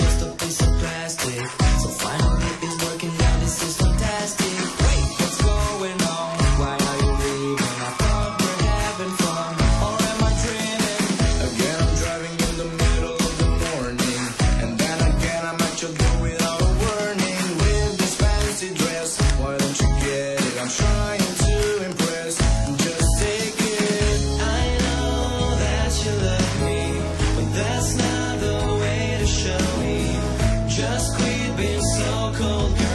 just a piece of plastic. So finally it's working out, this is fantastic. Wait, what's going on? Why are you leaving? I thought we're having fun, or am I dreaming? Again I'm driving in the middle of the morning, and then again I'm at your door without a warning. With this fancy dress, why don't you get it? I'm trying to impress, just take it. I know that you love me, but that's not the way to show me. Just quit being so cold.